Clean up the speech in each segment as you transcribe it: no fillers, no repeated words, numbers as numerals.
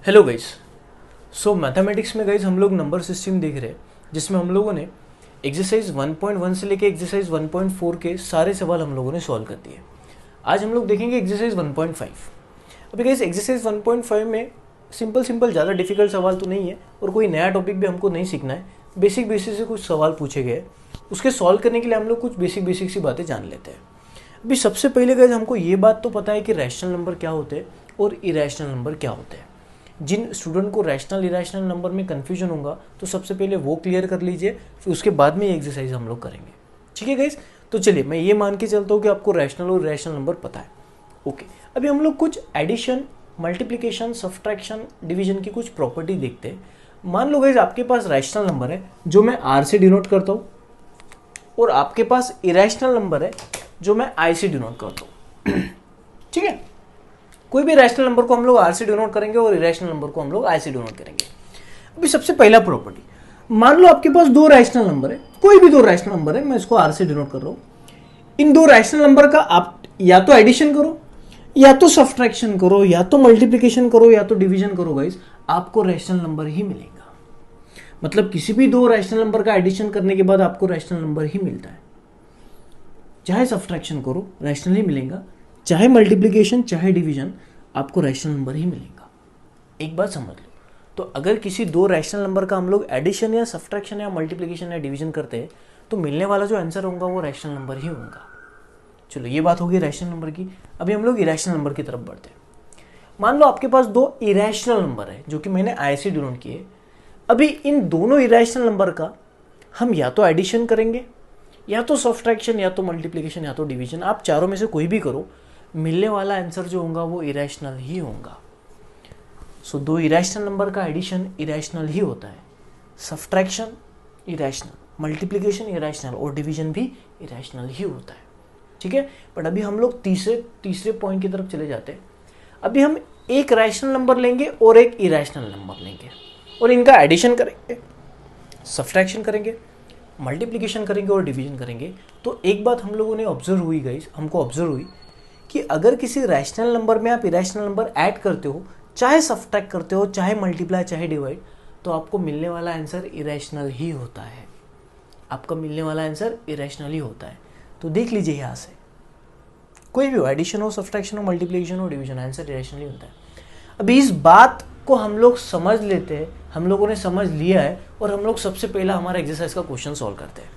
Hello guys. So mathematics में guys हम लोग नंबर सिस्टम देख रहे हैं, जिसमें हम लोगों ने एक्सरसाइज 1.1 से लेके एक्सरसाइज 1.4 के सारे सवाल हम लोगों ने सॉल्व कर दिए। आज हम लोग देखेंगे एक्सरसाइज 1.5। अभी गाइस एक्सरसाइज 1.5 में सिंपल ज़्यादा डिफिकल्ट सवाल तो नहीं है और कोई नया टॉपिक भी हमको नहीं सीखना है। बेसिक से कुछ सवाल पूछे गए, उसके सॉल्व करने के लिए हम लोग कुछ बेसिक सी बातें जान लेते हैं। अभी सबसे पहले गाइस हमको ये बात तो पता है कि रैशनल नंबर क्या होते हैं और इरेशनल नंबर क्या होते हैं। जिन स्टूडेंट को रैशनल इरेशनल नंबर में कन्फ्यूजन होगा तो सबसे पहले वो क्लियर कर लीजिए, फिर उसके बाद में ये एक्सरसाइज हम लोग करेंगे। ठीक है गाइस, तो चलिए मैं ये मान के चलता हूँ कि आपको रैशनल और इरेशनल नंबर पता है। ओके, अभी हम लोग कुछ एडिशन, मल्टीप्लिकेशन, सब्ट्रैक्शन, डिवीजन की कुछ प्रॉपर्टी देखते हैं। मान लो गाइस आपके पास रैशनल नंबर है जो मैं आर से डिनोट करता हूँ, और आपके पास इरेशनल नंबर है जो मैं आई से डिनोट करता हूँ। ठीक है, कोई भी रैशनल नंबर को हम लोग आर से डिनोट करेंगे और इरेशनल नंबर को हम लोग आई से डिनोट करेंगे। अभी सबसे पहला प्रॉपर्टी, मान लो आपके पास दो रैशनल नंबर है, कोई भी दो रैशनल नंबर है, मैं इसको आर से डिनोट कर रहा हूं। इन दो रैशनल नंबर का आप या तो एडिशन करो, या तो सब्ट्रैक्शन करो, या तो मल्टीप्लिकेशन करो, या तो डिवीजन करो गाइस, आपको रैशनल नंबर ही मिलेगा। मतलब किसी भी दो रैशनल नंबर का एडिशन करने के बाद आपको रैशनल नंबर ही मिलता है। चाहे सब्ट्रैक्शन करो रैशनल ही मिलेगा, चाहे मल्टीप्लिकेशन चाहे डिवीजन, आपको रैशनल नंबर ही मिलेगा। एक बात समझ लो, तो अगर किसी दो रैशनल नंबर का हम लोग एडिशन या सब्ट्रैक्शन या मल्टीप्लिकेशन या डिवीजन करते हैं तो मिलने वाला जो आंसर होगा वो रैशनल नंबर ही होगा। चलो ये बात होगी रैशनल नंबर की। अभी हम लोग इरेशनल नंबर की तरफ बढ़ते हैं। मान लो आपके पास दो इरेशनल नंबर है जो कि मैंने आई से डिनोट किए। अभी इन दोनों इरेशनल नंबर का हम या तो एडिशन करेंगे, या तो सब्ट्रैक्शन, या तो मल्टीप्लिकेशन, या तो डिवीजन, आप चारों में से कोई भी करो, मिलने वाला आंसर जो होगा वो इरेशनल ही होगा। सो दो इरेशनल नंबर का एडिशन इरेशनल ही होता है, सब्ट्रैक्शन इरेशनल, मल्टीप्लिकेशन इरेशनल और डिवीजन भी इरेशनल ही होता है। ठीक है, बट अभी हम लोग तीसरे पॉइंट की तरफ चले जाते हैं। अभी हम एक रैशनल नंबर लेंगे और एक इरेशनल नंबर लेंगे और इनका एडिशन करेंगे, सब्ट्रैक्शन करेंगे, मल्टीप्लिकेशन करेंगे और डिवीजन करेंगे। तो एक बात हम लोगों ने ऑब्जर्व हुई गाइस, हमको ऑब्जर्व हुई कि अगर किसी रैशनल नंबर में आप इरेशनल नंबर ऐड करते हो, चाहे सब्ट्रैक्ट करते हो, चाहे मल्टीप्लाई, चाहे डिवाइड, तो आपको मिलने वाला आंसर इरेशनल ही होता है। आपका मिलने वाला आंसर इरेशनल ही होता है। तो देख लीजिए यहाँ से, कोई भी हो, एडिशन हो, सब्ट्रैक्शन हो, मल्टीप्लिकेशन हो, डिवीजन, आंसर इरेशनल ही होता है। अभी इस बात को हम लोग समझ लेते हैं, हम लोगों ने समझ लिया है, और हम लोग सबसे पहला हमारा एक्सरसाइज का क्वेश्चन सॉल्व करते हैं।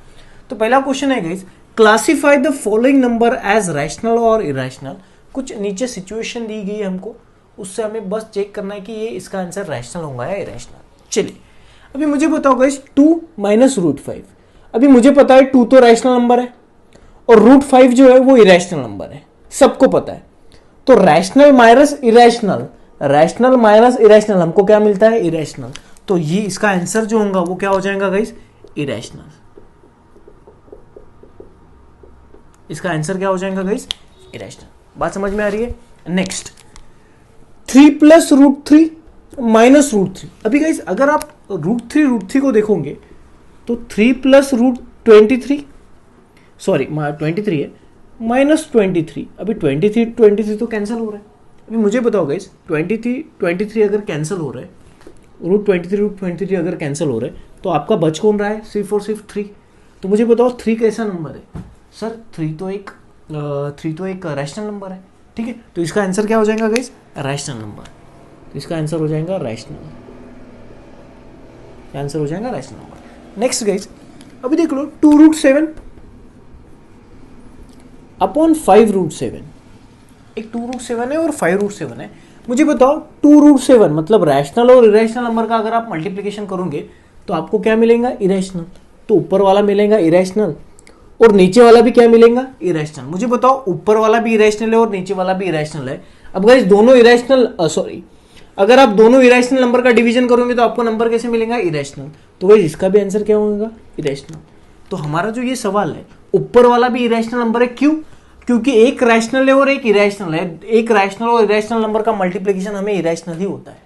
तो पहला क्वेश्चन है guys, classify the following number as rational और इरेशनल। कुछ नीचे सिचुएशन दी गई है हमको, उससे हमें बस चेक करना है कि ये इसका आंसर रैशनल होगा या इरेशनल। चलिए अभी मुझे बताओ गाइस, 2 माइनस √5। अभी मुझे पता है 2 तो रैशनल नंबर है और √5 जो है वो इरेशनल नंबर है, सबको पता है। तो rational minus irrational, rational minus irrational, हमको क्या मिलता है? इरेशनल। तो ये इसका आंसर जो होगा वो क्या हो जाएगा गाइस? इरेशनल। इसका आंसर क्या हो जाएगा गाइस? इरेशनल। बात समझ में आ रही है? Next, 3 plus √3 minus √3। अभी गाइस अगर आप √3 को देखोगे तो 3 प्लस √23, सॉरी 23 है, माइनस 23। अभी 23 तो कैंसिल हो रहा है। अभी मुझे बताओ गाइस, 23 अगर कैंसिल हो रहा है, √23 अगर कैंसिल हो रहा है, तो आपका बच कौन रहा है? सिर्फ और सिर्फ 3। तो मुझे बताओ 3 कैसा नंबर है? सर 3 तो एक रैशनल नंबर है। ठीक है, तो इसका आंसर क्या हो जाएगा गाइस? Rational number. तो इसका आंसर हो जाएगा रैशनल, आंसर हो जाएगा रैशनल नंबर। नेक्स्ट गाइस, अभी देख लो 2√7 अपॉन 5√7। एक 2√7 है और 5√7 है। मुझे बताओ 2√7 मतलब रैशनल और इरेशनल नंबर का अगर आप मल्टीप्लिकेशन करोगे तो आपको क्या मिलेगा? इरेशनल। तो ऊपर वाला मिलेगा इरेशनल और नीचे वाला भी क्या मिलेगा? इरेशनल। मुझे बताओ ऊपर वाला भी इरेशनल है और नीचे वाला भी इरेशनल है। अब गाइस दोनों इरेशनल, अगर आप दोनों इरेशनल नंबर का डिवीजन करोगे तो आपको नंबर कैसे मिलेगा? इरेशनल। तो गाइस इसका भी आंसर क्या होगा? इरेशनल। तो हमारा जो ये सवाल है, ऊपर वाला भी इरेशनल नंबर है। क्यों? क्योंकि एक रैशनल है और एक इरेशनल है। एक रैशनल और इरेशनल नंबर का मल्टीप्लिकेशन हमें इरेशनल ही होता है।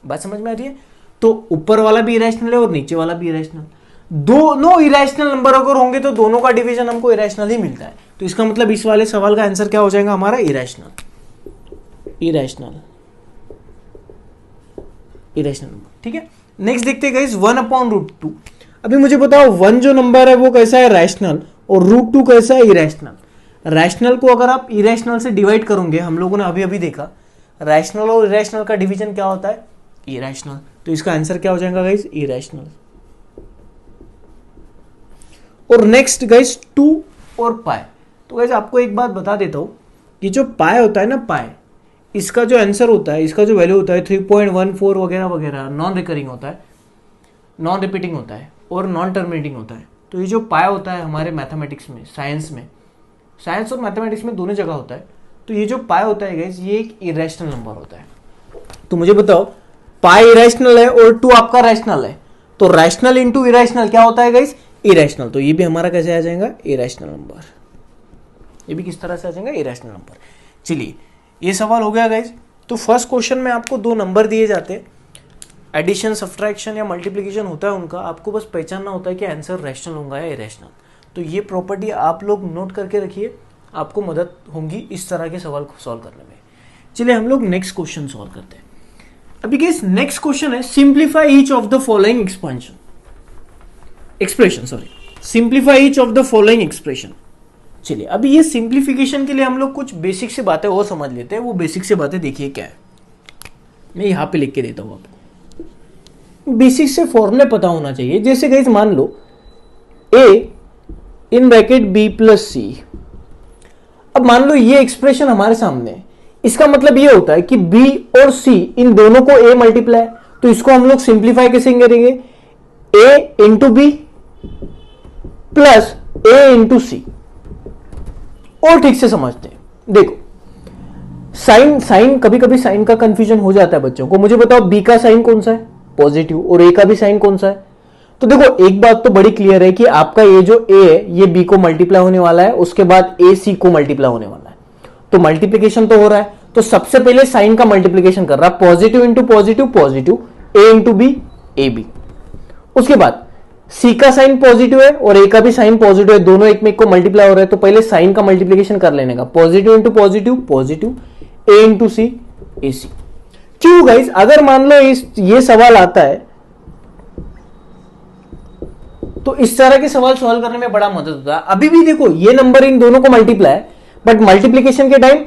बात समझ में आ रही है? तो ऊपर वाला भी इरेशनल है और नीचे वाला भी इरेशनल। दोनों इरेशनल नंबर अगर होंगे तो दोनों का डिवीजन हमको इरेशनल ही मिलता है। तो इसका मतलब इस वाले सवाल का आंसर क्या हो जाएगा हमारा? इरेशनल। इरेशनल। इरेशनल नंबर, ठीक है। नेक्स्ट देखते हैं गाइस 1/√2। अभी मुझे बताओ 1 जो नंबर है वो कैसा है, रैशनल, और √2 कैसा है, इरेशनल। रैशनल को अगर आप इरेशनल से डिवाइड करोगे, हम लोगों ने अभी अभी देखा रैशनल और इरेशनल का डिवीजन क्या होता है, इरेशनल, तो इसका आंसर क्या हो जाएगा गाइस, इरेशनल। और नेक्स्ट गाइस 2 और पाई। तो गाइस आपको एक बात बता देता हूं कि जो पाई होता है ना, पाई, इसका जो आंसर होता है, इसका जो वैल्यू होता है 3.14 वगैरह वगैरह, नॉन रिकरिंग होता है, नॉन रिपीटिंग होता है और नॉन टर्मिनेटिंग होता है। तो ये जो पाई होता है हमारे मैथमेटिक्स में, साइंस और मैथमेटिक्स में दोनों जगह होता है। तो ये जो पाई होता है गाइस, ये एक इरेशनल नंबर होता है। तो मुझे बताओ पाई इरेशनल है और 2 आपका रैशनल है, तो रैशनल इंटू इरेशनल क्या होता है गाइस, इरेशनल। तो ये भी हमारा कैसे आ जाएगा, इरेशनल नंबर। ये भी किस तरह से आ जाएगा, इरेशनल नंबर। चलिए ये सवाल हो गया गाइस। तो फर्स्ट क्वेश्चन में आपको 2 नंबर दिए जाते हैं, एडिशन, सब्ट्रैक्शन या मल्टीप्लिकेशन होता है उनका, आपको बस पहचानना होता है कि आंसर रैशनल होगा या इरेशनल। तो ये प्रॉपर्टी आप लोग नोट करके रखिए, आपको मदद होगी इस तरह के सवाल को सॉल्व करने में। चलिए हम लोग नेक्स्ट क्वेश्चन सॉल्व करते हैं। अभी गाइस नेक्स्ट क्वेश्चन है, simplify each of the following expression, simplify each of the following expression. चलिए अभी ये सिंप्लीफिकेशन के लिए हम लोग कुछ बेसिक से बातें और समझ लेते हैं। वो बेसिक से बातें देखिए क्या है, मैं यहां पे लिख के देता हूं आपको। बेसिक से फॉर्मूले पता होना चाहिए। जैसे गाइस मान लो a in bracket b plus c। अब मान लो ये एक्सप्रेशन हमारे सामने है, इसका मतलब ये होता है कि b और c इन दोनों को a मल्टीप्लाई, तो इसको हम लोग सिंप्लीफाई कैसे करेंगे, a into B plus a into C. और ठीक से समझते हैं, देखो साइन कभी कभी साइन का कंफ्यूजन हो जाता है बच्चों को। मुझे बताओ बी का साइन कौन सा है, पॉजिटिव, और ए का भी साइन कौन सा है। तो देखो एक बात तो बड़ी क्लियर है कि आपका ये जो ए है ये बी को मल्टीप्लाई होने वाला है, उसके बाद ए सी को मल्टीप्लाई होने वाला है। तो मल्टीप्लीकेशन तो हो रहा है, तो सबसे पहले साइन का मल्टीप्लीकेशन कर रहा है, positive into positive positive, A into B A B. उसके बाद सी का साइन पॉजिटिव है और ए का भी साइन पॉजिटिव है, दोनों एक में एक को मल्टीप्लाई हो रहे हैं, तो पहले साइन का मल्टीप्लीकेशन कर लेने का, positive into positive positive, A into C A सी। क्यों गाइस, अगर मान लो ये सवाल आता है तो इस तरह के सवाल सॉल्व करने में बड़ा मदद होता है। अभी भी देखो ये नंबर इन दोनों को मल्टीप्लाई, बट मल्टीप्लीकेशन के टाइम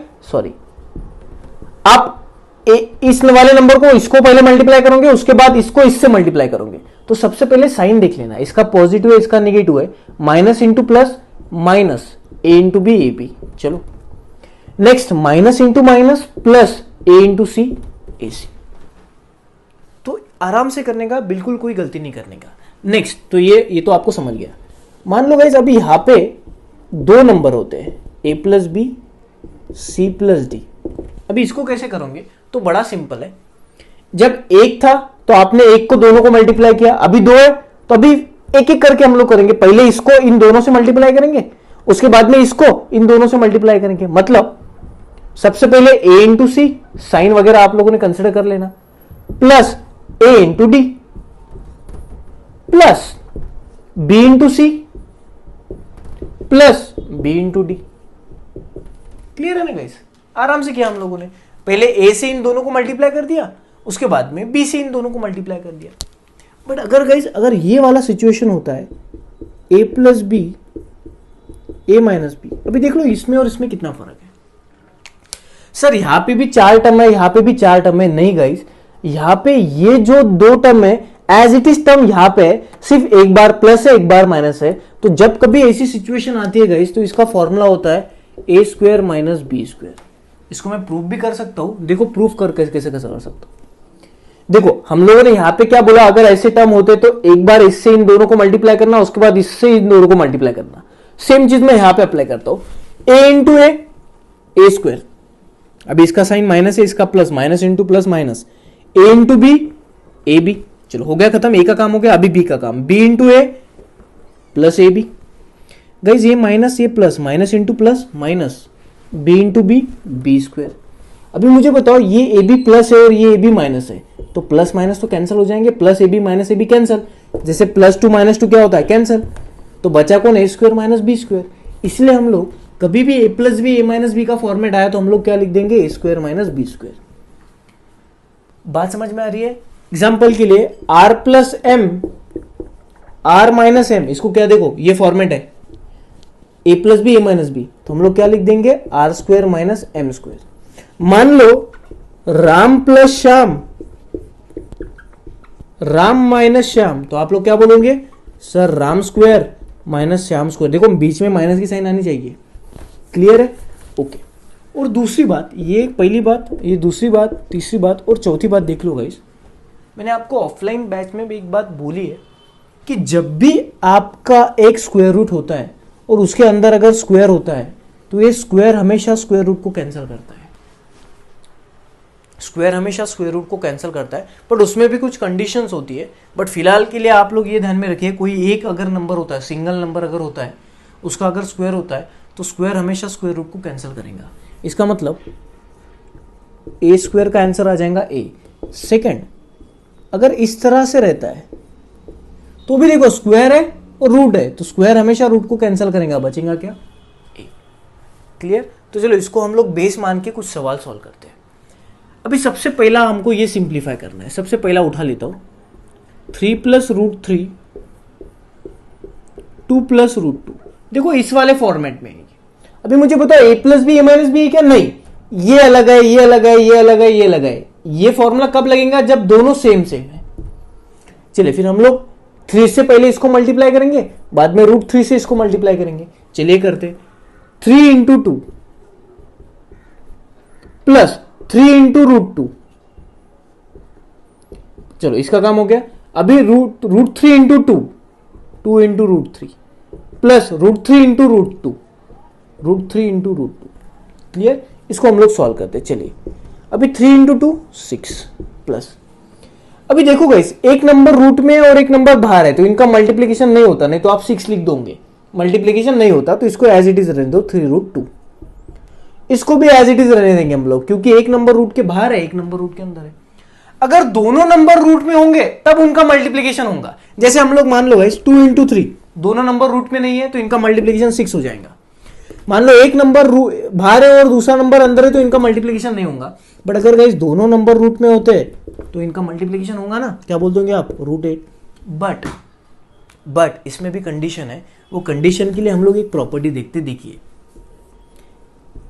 आप इस वाले नंबर को इसको पहले मल्टीप्लाई करोगे, उसके बाद इसको इससे मल्टीप्लाई करोगे। तो सबसे पहले साइन देख लेना, इसका पॉजिटिव है इसका नेगेटिव है, minus into plus minus, A into B A B. चलो next minus into minus plus A into C A C. तो आराम से करने का, बिल्कुल कोई गलती नहीं करने का। नेक्स्ट तो ये तो आपको समझ गया। मान लो गाइस अभी यहां पे 2 नंबर होते हैं, A plus B C plus D. अभी इसको कैसे करोगे, तो बड़ा सिंपल है। जब एक था तो आपने एक को दोनों को मल्टीप्लाई किया, अभी 2 है तो अभी एक एक करके हम लोग करेंगे। पहले इसको इन दोनों से मल्टीप्लाई करेंगे, उसके बाद में इसको इन दोनों से मल्टीप्लाई करेंगे। मतलब सबसे पहले ए इंटू सी, साइन वगैरह आप लोगों ने कंसिडर कर लेना, plus A into D plus B into C plus B into D. Clear है ना गाइस, आराम से किया हम लोगों ने। पहले ए से इन दोनों को मल्टीप्लाई कर दिया, उसके बाद में बी से इन दोनों को मल्टीप्लाई कर दिया। बट अगर गाइस अगर ये वाला सिचुएशन होता है A plus B A minus B, अभी देख लो इसमें और इसमें कितना फर्क है। सर यहां पे भी 4 टर्म है, यहां पे भी 4 टर्म है, नहीं गाइस, यहां पे ये जो 2 टर्म है एज इट इज टर्म यहां पे सिर्फ एक बार प्लस है एक बार माइनस है। तो जब कभी ऐसी सिचुएशन आती है गाइस तो इसका फॉर्मूला होता है ए स्क्वायर माइनस बी स्क्वायर। इसको मैं प्रूफ भी कर सकता हूं, देखो प्रूफ कर कैसे कर सकता हूं। देखो हम लोगों ने यहां पे क्या बोला, अगर ऐसे टर्म होते तो एक बार इससे इन दोनों को मल्टीप्लाई करना, उसके बाद इससे इन दोनों को मल्टीप्लाई करना। सेम चीज मैं यहां पे अप्लाई करता हूं, ए इंटू ए स्क्वायर। अभी इसका साइन माइनस है, इसका plus, minus into plus minus, A into B A B. चलो हो गया खत्म, ए का काम हो गया, अभी बी का काम, B into A plus A B. Guys ये माइनस ये plus, minus into plus minus, B into B B square. अभी मुझे बताओ ये ए बी प्लस है और ये ए बी माइनस है, तो प्लस माइनस तो कैंसिल हो जाएंगे, plus A B minus A B cancel, जैसे प्लस टू माइनस टू क्या होता है कैंसिल, तो बचा कौन, A square minus B square. इसलिए हम लोग कभी भी A plus B A minus B का फॉर्मेट आया तो हम लोग क्या लिख देंगे, A square minus B square. बात समझ में आ रही है। एग्जाम्पल के लिए R plus M, R minus M, इसको क्या देखो ये फॉर्मेट है A plus B A minus B, तो हम लोग क्या लिख देंगे R square minus M square. मान लो राम प्लस श्याम, राम माइनस श्याम, तो आप लोग क्या बोलोगे sir Ram square minus Shyam square. देखो बीच में माइनस की साइन आनी चाहिए, क्लियर है, ओके। और दूसरी बात, ये पहली बात, ये दूसरी बात, तीसरी बात और चौथी बात देख लो गाइस। मैंने आपको ऑफलाइन बैच में भी एक बात बोली है कि जब भी आपका एक स्क्वायर रूट होता है और उसके अंदर अगर स्क्वायर होता है तो ये स्क्वायर हमेशा स्क्वायर रूट को कैंसिल करता है, स्क्वायर हमेशा स्क्वायर रूट को कैंसिल करता है, बट उसमें भी कुछ कंडीशंस होती है। बट फिलहाल के लिए आप लोग ये ध्यान में रखिए, कोई एक अगर नंबर होता है, सिंगल नंबर अगर होता है, उसका अगर स्क्वायर होता है तो स्क्वायर हमेशा स्क्वायर रूट को कैंसिल करेगा। इसका मतलब ए स्क्वायर का आंसर आ जाएगा ए। सेकंड, अगर इस तरह से रहता है तो भी देखो स्क्वायर है और रूट है, तो स्क्वायर हमेशा रूट को कैंसिल करेगा, बचेगा क्या ए। क्लियर? तो चलो इसको हम लोग बेस मान के कुछ सवाल सॉल्व करते हैं। अभी सबसे पहला हमको ये सिंप्लीफाई करना है। सबसे पहला उठा लेता हूं 3 प्लस रूट 3 2 प्लस रूट 2। देखो इस वाले फॉर्मेट में है। अभी मुझे बताओ ए plus B A minus B क्या? नहीं, ये अलग है, ये अलग है, ये अलग है, ये अलग है। ये फॉर्मूला कब लगेगा? जब दोनों सेम सेम है। चलिए फिर हम लोग 3 से पहले इसको मल्टीप्लाई करेंगे, बाद में रूट 3 से इसको मल्टीप्लाई करेंगे। चलिए करते 3 इंटू 2 प्लस 3 इंटू रूट 2। चलो इसका काम हो गया। अभी root 3 into 2, 2 into root 3 plus root 3 into root 2, root 3 into root 2। Clear? इसको हम लोग सॉल्व करते हैं। चलिए अभी 3 इंटू 2 6 प्लस, अभी देखो गाइस एक नंबर रूट में और एक नंबर बाहर है तो इनका मल्टीप्लीकेशन नहीं होता, नहीं तो आप 6 लिख दोगे। मल्टीप्लीकेशन नहीं होता तो इसको एज इट इज रहने दो 3 रूट 2। इसको भी एज इट इज रहने देंगे हम लोग, क्योंकि एक नंबर रूट के बाहर है, एक नंबर रूट के अंदर है। अगर दोनों नंबर रूट में होंगे तब उनका मल्टीप्लीकेशन होगा। जैसे हम लोग मान लो गाइस 2 इंटू 3, दोनों नंबर रूट में नहीं है तो इनका मल्टीप्लीकेशन 6 हो जाएगा। मान लो एक नंबर बाहर है और दूसरा नंबर अंदर है तो इनका मल्टीप्लीकेशन नहीं होगा। बट अगर गाइस दोनों नंबर रूट में होते तो इनका मल्टीप्लीकेशन होगा ना। क्या बोल दोगे आप? रूट 8। बट इसमें भी कंडीशन है। वो कंडीशन के लिए हम लोग एक प्रॉपर्टी देखते, देखिए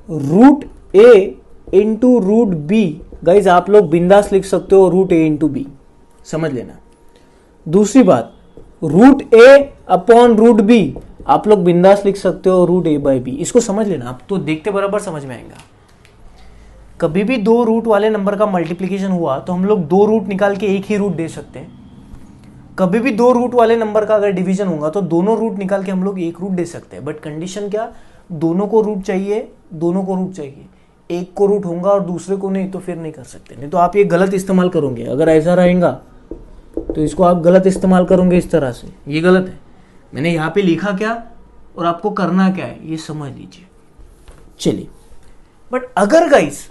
रूट ए इंटू रूट बी। गाइज आप लोग बिंदास लिख सकते हो रूट ए इंटू बी, समझ लेना। दूसरी बात, रूट ए अपॉन रूट बी आप लोग बिंदास लिख सकते हो रूट ए बाई बी। इसको समझ लेना, आप तो देखते बराबर समझ में आएगा। कभी भी दो रूट वाले नंबर का मल्टीप्लीकेशन हुआ तो हम लोग दो रूट निकाल के एक ही रूट दे सकते हैं। कभी भी दो रूट वाले नंबर का अगर डिवीजन होगा तो दोनों रूट निकाल के हम लोग एक रूट दे सकते हैं। बट कंडीशन क्या? दोनों को रूट चाहिए, दोनों को रूट चाहिए। एक को रूट होगा और दूसरे को नहीं तो फिर नहीं कर सकते। नहीं तो आप ये गलत इस्तेमाल करोगे। अगर ऐसा रहेगा तो इसको आप गलत इस्तेमाल करोगे इस तरह से, ये गलत है। मैंने यहाँ पे लिखा क्या और आपको करना क्या है ये समझ लीजिए। चलिए, बट अगर गाइस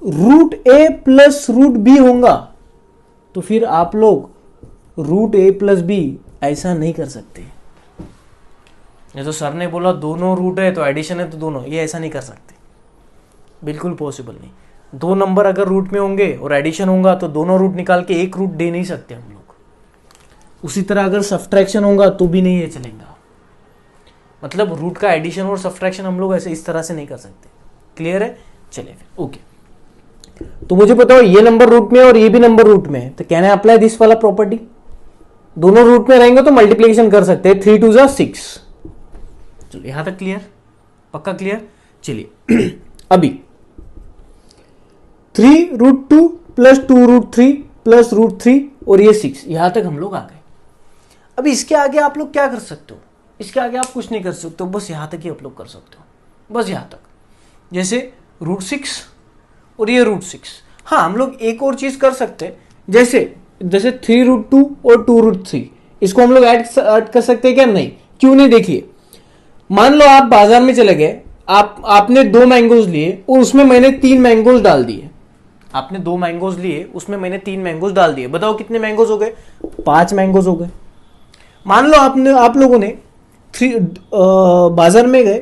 रूट ए प्लस रूट बी होगा तो फिर आप लोग रूट ए प्लस बी ऐसा नहीं कर सकते। ये तो सर ने बोला दोनों रूट है तो एडिशन है तो दोनों, ये ऐसा नहीं कर सकते, बिल्कुल पॉसिबल नहीं। दो नंबर अगर रूट में होंगे और एडिशन होगा तो दोनों रूट निकाल के एक रूट दे नहीं सकते हम लोग। उसी तरह अगर सब्ट्रैक्शन होगा तो भी नहीं ये चलेगा। मतलब रूट का एडिशन और सब्ट्रैक्शन हम लोग ऐसे इस तरह से नहीं कर सकते। क्लियर है? चलिए फिर ओके। तो मुझे बताओ ये नंबर रूट में और ये भी नंबर रूट में है तो कैन आई अप्लाई दिस वाला प्रॉपर्टी? दोनों रूट में रहेंगे तो मल्टीप्लिकेशन कर सकते हैं। 3 2 6। चलो यहां तक क्लियर? पक्का क्लियर? चलिए अभी 3 root 2 plus 2 root 3 plus root 3 और ये 6, यहां तक हम लोग आ गए। अभी इसके आगे आप लोग क्या कर सकते हो? इसके आगे आप कुछ नहीं कर सकते हो, बस यहां तक ही आप लोग कर सकते हो, बस यहां तक। जैसे रूट 6 और ये रूट 6। हाँ हम लोग एक और चीज कर सकते हैं, जैसे 3 रूट 2 और 2 रूट 3, इसको हम लोग ऐड कर सकते हैं क्या? नहीं। क्यों नहीं? देखिए मान लो आप बाजार में चले गए, आपने 2 मैंगोज लिए और उसमें मैंने 3 मैंगोज डाल दिए। आपने 2 मैंगोज लिए, उसमें मैंने 3 मैंगोज डाल दिए। बताओ कितने मैंगोज हो गए? 5 मैंगोज हो गए। मान लो आप लोगों ने बाजार में गए,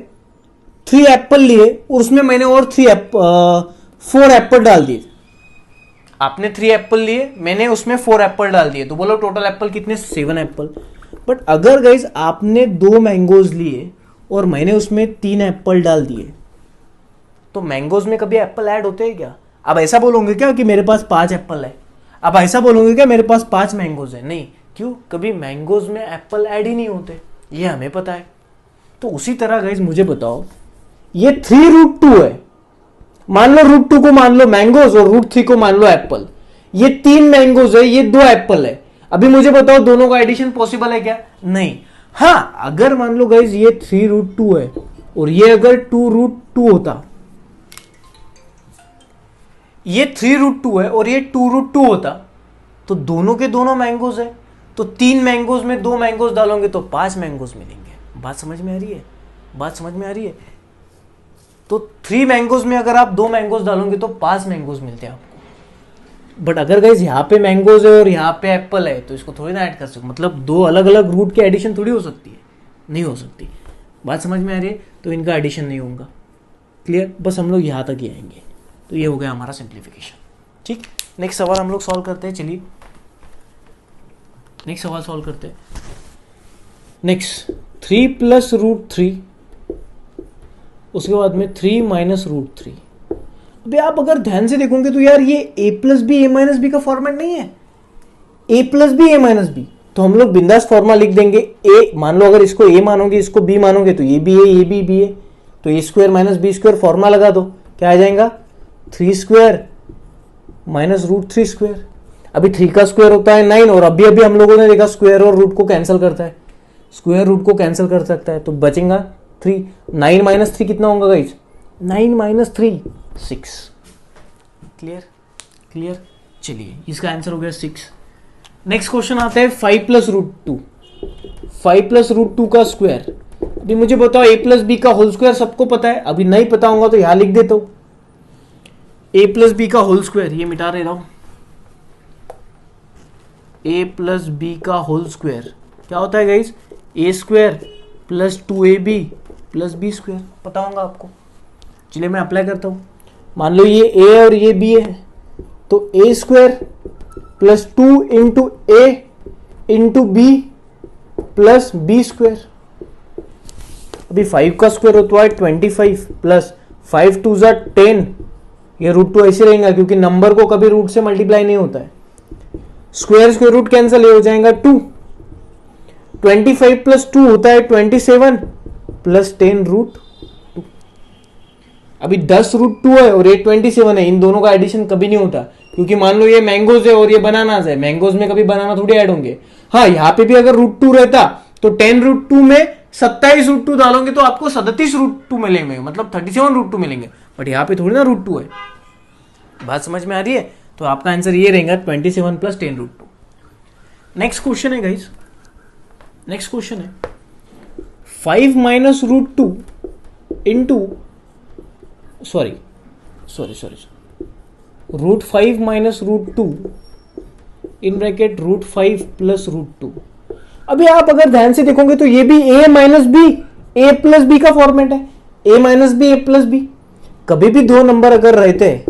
3 एप्पल लिए और उसमें मैंने और 4 एप्पल डाल दिए। आपने 3 एप्पल लिए, मैंने उसमें 4 एप्पल डाल दिए, तो बोलो टोटल एप्पल कितने, 7 एप्पल। बट अगर गाइज आपने 2 मैंगोज लिए और मैंने उसमें 3 एप्पल डाल दिए, तो मैंगोज में कभी एप्पल ऐड होते हैं क्या? अब ऐसा बोलोगे क्या कि मेरे पास 5 एप्पल है, अब ऐसा बोलोगे क्या मेरे पास 5 मैंगोज है? नहीं, क्यों? कभी मैंगोज में एप्पल ऐड ही नहीं होते, ये हमें पता है। तो उसी तरह गाइज मुझे बताओ, ये 3√2 है, मान लो √2 को मान लो मैंगोज और √3 को मान लो एप्पल। ये 3 मैंगोज है, ये 2 एप्पल है। अभी मुझे बताओ दोनों का एडिशन पॉसिबल है क्या? नहीं। हाँ, अगर मान लो गाइज ये 3√2 है और ये अगर 2√2 होता, ये 3√2 है और ये 2√2 होता, तो दोनों के दोनों मैंगोज है, तो 3 मैंगोज में 2 मैंगोज डालोगे तो 5 मैंगोज मिलेंगे। बात समझ में आ रही है? बात समझ में आ रही है? तो 3 मैंगोज में अगर आप 2 मैंगोज डालोगे तो 5 मैंगोज मिलते हैं आपको। बट अगर गाइज यहाँ पे मैंगोज है और यहाँ पे एप्पल है, तो इसको थोड़ी ना ऐड कर सकते, मतलब 2 अलग अलग रूट की एडिशन थोड़ी हो सकती है, नहीं हो सकती। बात समझ में आ रही है? तो इनका एडिशन नहीं होगा। क्लियर? बस हम लोग यहाँ तक ही आएंगे। तो ये हो गया हमारा सिंप्लीफिकेशन। ठीक, नेक्स्ट सवाल हम लोग सॉल्व करते हैं। चलिए नेक्स्ट सवाल सॉल्व करते हैं। नेक्स्ट 3 + √3, उसके बाद में 3 - √3। अभी आप अगर ध्यान से देखोगे तो यार ये a + b a - b का फॉर्मेट नहीं है, a + b a - b। तो हम लोग बिंदास फॉर्मा लिख देंगे। a मान लो, अगर इसको a मानोगे इसको b मानोगे तो ये भी है, ये भी है, तो a² - b² फॉर्मा लगा दो, क्या आ जाएगा? 3² - √3²। अभी 3 का स्क्वायर होता है 9, और अभी अभी हम लोगों ने देखा स्क्वायर और रूट को कैंसिल करता है, स्क्वायर रूट को कैंसिल कर सकता है, तो बचेगा 3। 9 - 3 कितना होगा गाइज? 9 - 3 6। क्लियर? क्लियर? चलिए इसका आंसर हो गया 6। नेक्स्ट क्वेश्चन आता है 5 + √2। 5 + √2 का स्क्वायर। अभी मुझे बताओ a + b का होल स्क्वायर सबको पता है, अभी नहीं पता होगा तो यहां लिख देता हूं a + b का होल स्क्वायर, ये मिटा दे रहा हूं। a + b का होल स्क्वायर क्या होता है गाइज? a² + 2ab + b²। पता होगा आपको। चलिए मैं अप्लाई करता हूं। मान लो ये a और ये b है, तो a² + 2 × a × b + b²। अभी 5 का स्क्वायर होता है 25 + 5 × 2 = 10। ये √2 ऐसे रहेगा क्योंकि नंबर को कभी रूट से मल्टीप्लाई नहीं होता है। स्क्वायर रूट कैंसिल हो जाएगा 2। 25 + 2 होता है 27 + 10 √2। अभी 10 √2 है और ये 27 है, इन दोनों का एडिशन कभी नहीं होता, क्योंकि मान लो ये मैंगोज है और ये बनानास है, मैंगोज में कभी बनाना थोड़ी ऐड होंगे। हाँ, यहाँ पे भी अगर √2 रहता तो 10 √2 में 27 √2 डालोगे तो आपको 37 √2 मिलेंगे, मतलब 37 √2 मिलेंगे। बट यहाँ पे थोड़ी ना √2 है। बात समझ में आ रही है? तो आपका आंसर ये रहेगा 27 + 10 √2। नेक्स्ट क्वेश्चन है गाइस, नेक्स्ट क्वेश्चन है 5 - √2 इंटू सॉरी √5 - √2 इन ब्रैकेट √5 + √2। अभी आप अगर ध्यान से देखोगे तो ये भी a - b a + b का फॉर्मेट है, a - b a + b। कभी भी दो नंबर अगर रहते हैं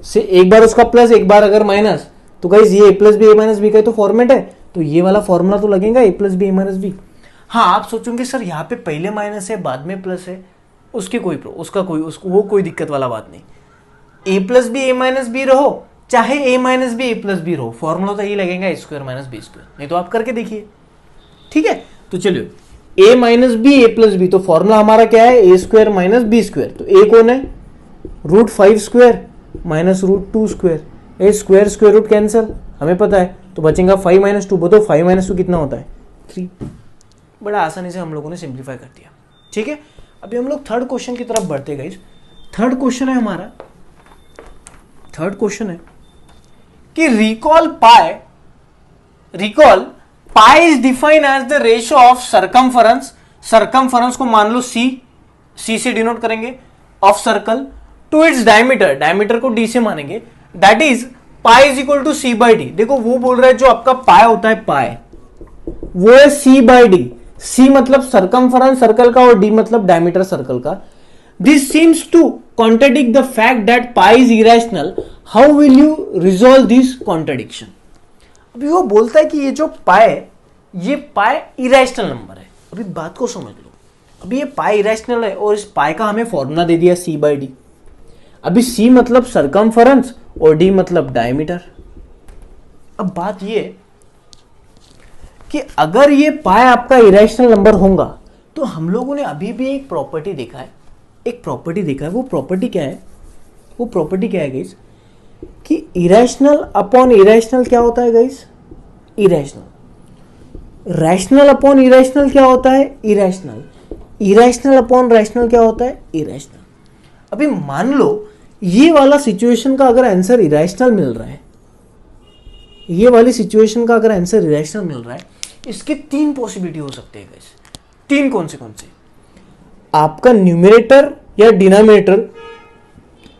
से एक बार उसका प्लस एक बार अगर माइनस, तो गाइस ये a + b a - b का तो फॉर्मेट है, तो ये वाला फॉर्मूला तो लगेगा a + b a - b। हाँ, आप सोचोगे सर यहाँ पे पहले माइनस है बाद में प्लस है, वो कोई दिक्कत वाला बात नहीं। a + b a - b रहो, चाहे a - b a + b रहो, फॉर्मूला तो यही लगेगा a² - b²। नहीं तो आप करके देखिए। ठीक है, तो चलिए a - b a + b, तो फॉर्मूला हमारा क्या है? a² - b²। तो a कौन है? √5² - √2²। ए स्क्वायर रूट कैंसिल हमें पता है, तो बचेगा 5 - 2। बताओ 5 - 2 कितना होता है? 3। बड़ा आसानी से हम लोगों ने सिंप्लीफाई कर दिया। ठीक है, अभी हम लोग थर्ड क्वेश्चन की तरफ बढ़ते हैं गाइस। थर्ड क्वेश्चन है हमारा, थर्ड क्वेश्चन है कि recall pi is defined as the ratio of circumference को मान लो c से डिनोट करेंगे, of circle to its diameter को d से मानेंगे, that is pi is equal to c/d। देखो वो बोल रहा है जो आपका पाई होता है, पाई वो है c/d। c मतलब सरकमफरेंस सर्कल का और d मतलब डायमीटर सर्कल का। This seems to contradict the fact that pi is irrational. How will you resolve this contradiction. अभी वो बोलता है कि ये जो पाई, ये पाई इरेशनल नंबर है। अभी बात को समझ लो, अभी ये पाई इरेशनल है और इस पाई का हमें फॉर्मूला दे दिया C/D। अभी C मतलब सरकमफरेंस और D मतलब डायमीटर। अब बात ये कि अगर ये पाई आपका इरेशनल नंबर होगा तो हम लोगों ने अभी भी एक प्रॉपर्टी देखा है, वो प्रॉपर्टी क्या है, गाइस, कि इरेशनल अपॉन इरेशनल क्या होता है guys, irrational. Rational upon irrational क्या होता है, इरेशनल। इरेशनल अपॉन रैशनल क्या होता है, इरेशनल। अभी मान लो ये वाला सिचुएशन का अगर आंसर इरेशनल मिल रहा है, ये वाली सिचुएशन का अगर आंसर इरेशनल मिल रहा है, इसके 3 पॉसिबिलिटी हो सकते हैं गाइस। 3 कौन से? आपका न्यूमरेटर या डिनोमिनेटर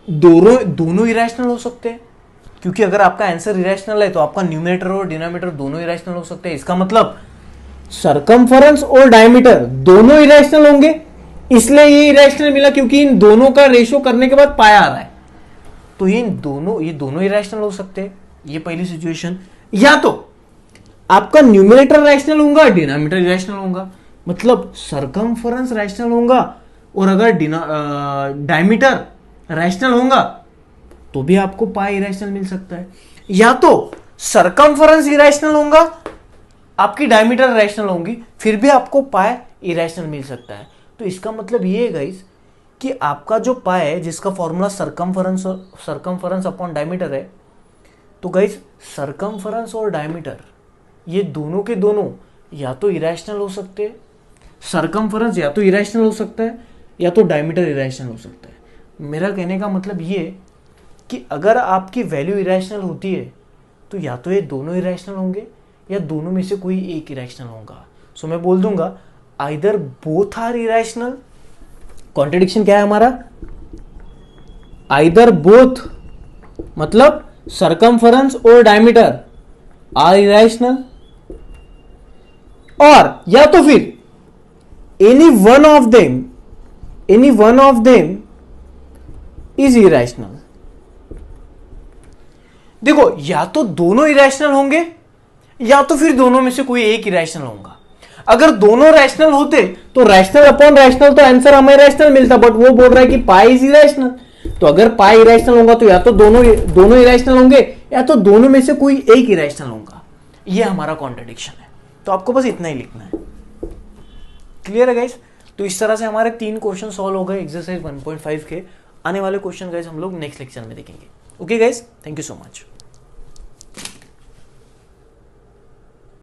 दोनों इरेशनल हो सकते हैं, क्योंकि अगर आपका आंसर इरेशनल है तो आपका न्यूमरेटर और डिनोमिनेटर दोनों इरेशनल हो सकते हैं। इसका मतलब सरकमफरेंस और डायमीटर दोनों इरेशनल होंगे, इसलिए ये इरेशनल मिला, क्योंकि इन दोनों का रेशियो करने के बाद पाया आ रहा है। तो ये दोनों इरेशनल हो सकते हैं, ये पहली सिचुएशन। या तो आपका न्यूमरेटर रैशनल होगा, डिनोमिनेटर इरेशनल होगा, मतलब सरकमफरेंस रैशनल होगा और अगर डायमीटर रैशनल होगा तो भी आपको पाई इरेशनल मिल सकता है। या तो सरकमफरेंस इरेशनल होगा, आपकी डायमीटर रैशनल होंगी, फिर भी आपको पाई इरेशनल मिल सकता है। तो इसका मतलब ये है गाइस कि आपका जो पाई है, जिसका फॉर्मूला सरकमफरेंस अपॉन डायमीटर है, तो गाइस सरकमफरेंस और डायमीटर ये दोनों के दोनों या तो इरेशनल हो सकते हैं, सरकमफरेंस या तो इरेशनल हो सकता है या तो डायमीटर इरेशनल हो सकता है। मेरा कहने का मतलब ये कि अगर आपकी वैल्यू इरेशनल होती है तो या तो ये दोनों इरेशनल होंगे या दोनों में से कोई एक इरेशनल होगा। सो मैं बोल दूंगा either both are irrational. Contradiction क्या है हमारा, आइदर बोथ मतलब सरकमफरेंस और डायमीटर आर इरेशनल, और या तो फिर any one of them is irrational. देखो, या तो दोनों इरेशनल होंगे या तो फिर दोनों में से कोई एक इरेशनल होगा। अगर दोनों रैशनल होते तो रैशनल अपॉन रैशनल तो आंसर हमें रैशनल मिलता, बट वो बोल रहा है कि पाई इज इरेशनल। तो अगर पाई इरेशनल होगा तो या तो दोनों इरेशनल होंगे या तो दोनों में से कोई एक इरेशनल होगा। ये हमारा कॉन्ट्रडिक्शन है। तो आपको बस इतना ही लिखना है। क्लियर है गाइस? तो इस तरह से हमारे 3 क्वेश्चन सॉल्व हो गए एक्सरसाइज 1.5 के। आने वाले क्वेश्चन गाइस हम लोग नेक्स्ट लेक्चर में देखेंगे। Okay guys, thank you so much.